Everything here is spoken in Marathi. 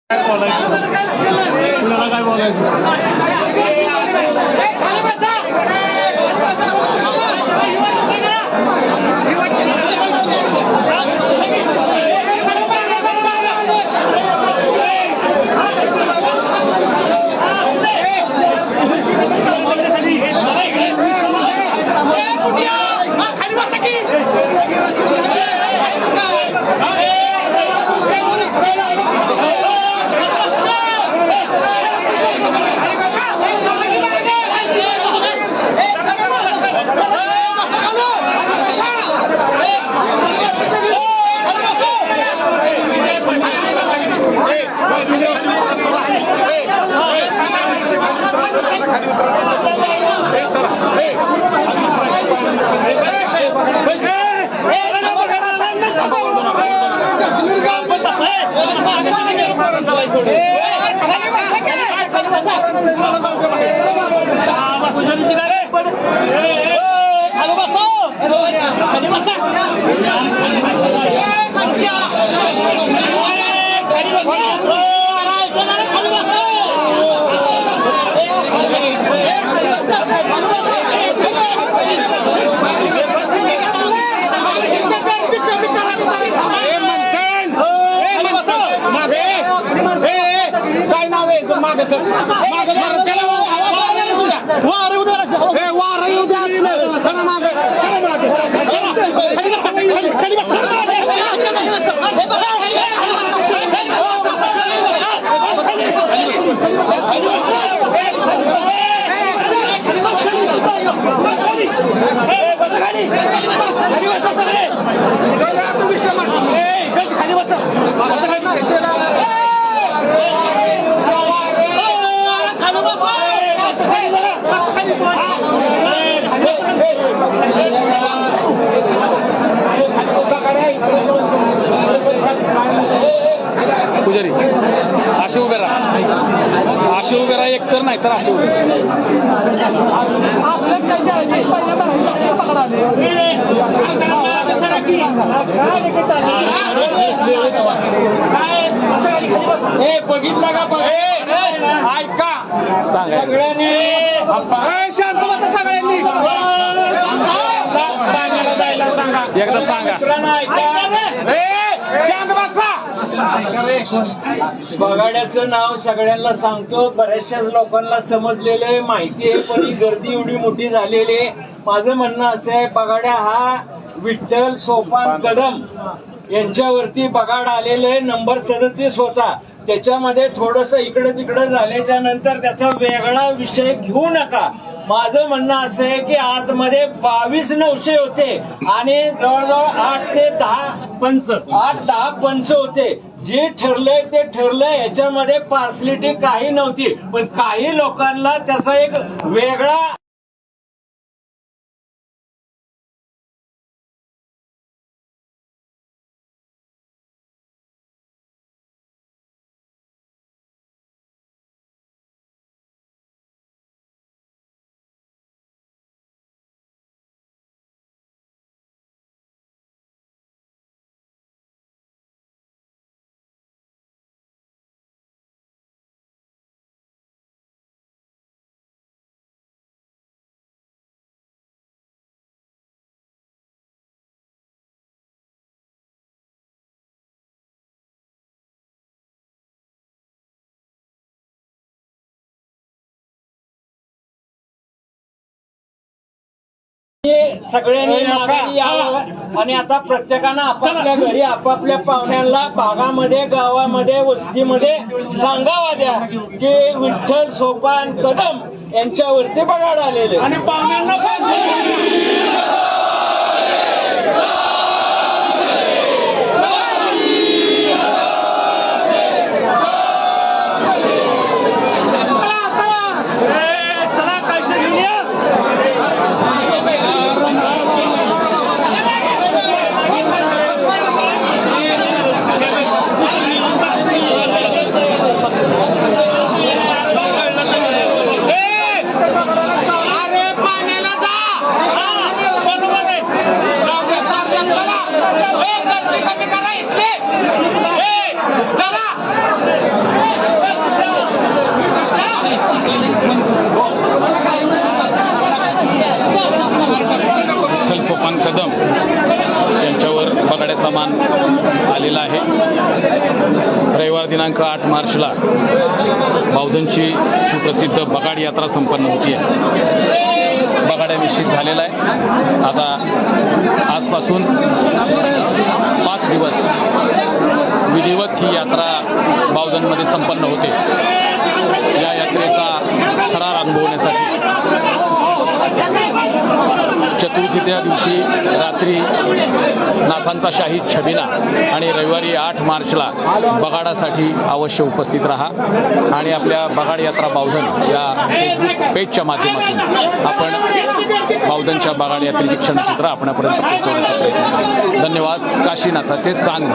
काय बोलायचं कुणाला काय बोलायचं पुजारी असे उभे राहा, असे उभे राहा, एक तर नाही तर असे उभे बघितलं का बघ ऐका सगळ्यांनी शांत बसा सगळ्यांनी एकदा सांगा बगाड्याचं नाव सगळ्यांना सांगतो, बऱ्याचशा लोकांना समजलेलं आहे, माहिती आहे, पण ही गर्दी एवढी मोठी झालेली आहे. माझं म्हणणं असं आहे, बगाड्या हा विठ्ठल सोपान कदम यांच्यावरती बगाड आलेले नंबर 37 होता. त्याच्यामध्ये थोडस इकडे तिकडे झाल्याच्या नंतर त्याचा वेगळा विषय घेऊ नका. माझं म्हणणं असं आहे की आतमध्ये 22,900 होते आणि जवळजवळ 8 ते 10 पंच होते. जे ठरलंय ते ठरलंय, याच्यामध्ये पार्सलिटी काही नव्हती, पण काही लोकांना त्याचा एक वेगळा सगळ्यांनी माघारी यावं आणि आता प्रत्येकानं आपापल्या घरी आपापल्या पाहुण्यांना भागामध्ये, गावामध्ये, वस्तीमध्ये सांगावा द्या की विठ्ठल सोपान कदम यांच्यावरती बगाड आलेले आणि पाहुण्यांना विठ्ठल सोपान कदम यांच्यावर बगाड्याचा मान आलेला आहे. रविवार दिनांक 8 मार्चला बावधनची सुप्रसिद्ध बगाड यात्रा संपन्न होती आहे. बगाड्या निश्चित झालेला आहे. आता आजपासून 5 दिवस विधिवत ही यात्रा बावधनमध्ये संपन्न होते. या यात्रेचा थरार अनुभवण्यासाठी चतुर्थीच्या दिवशी रात्री नाथांचा शाही छबिना आणि रविवारी 8 मार्चला बगाडासाठी अवश्य उपस्थित राहा आणि आपल्या बगाड यात्रा बावधन या फेसबुक पेजच्या माध्यमातून आपण बावधनच्या बगाड यात्रेची क्षणचित्र आपणापर्यंत पोहोचवण्याचा प्रयत्न करू. धन्यवाद. काशीनाथाचे चांग.